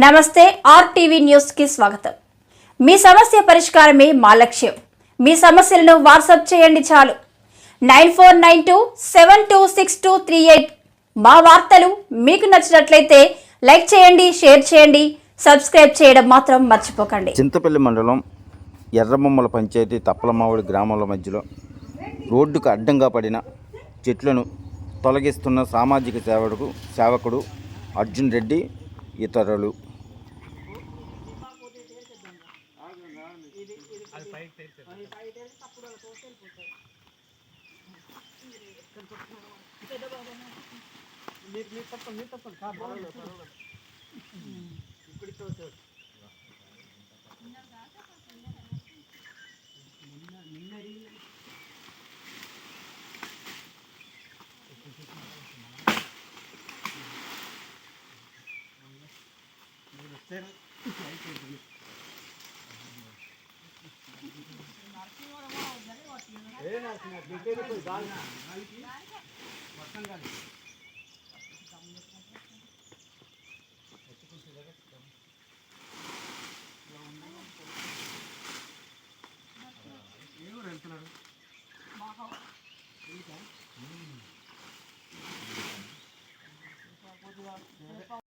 నమస్తే RTV news కి స్వాగతం. మీ సమస్య పరిష్కారమే మా లక్ష్యం. మీ సమస్యలను వాట్సాప్ చేయండి చాలు. 9492726238. మా వార్తలు మీకు నచ్చినట్లయితే లైక్ చేయండి, షేర్ చేయండి, సబ్స్క్రైబ్ చేయడం మాత్రం మర్చిపోకండి. చింతపల్లి మండలం ఎర్రబొమ్మల పంచాయతీ తప్పలమావుడి గ్రామాల మధ్యలో రోడ్డుకు అడ్డంగా పడిన చెట్లను తొలగిస్తున్న సామాజిక సేవకుడు అర్జున్ రెడ్డి ఇతరులు.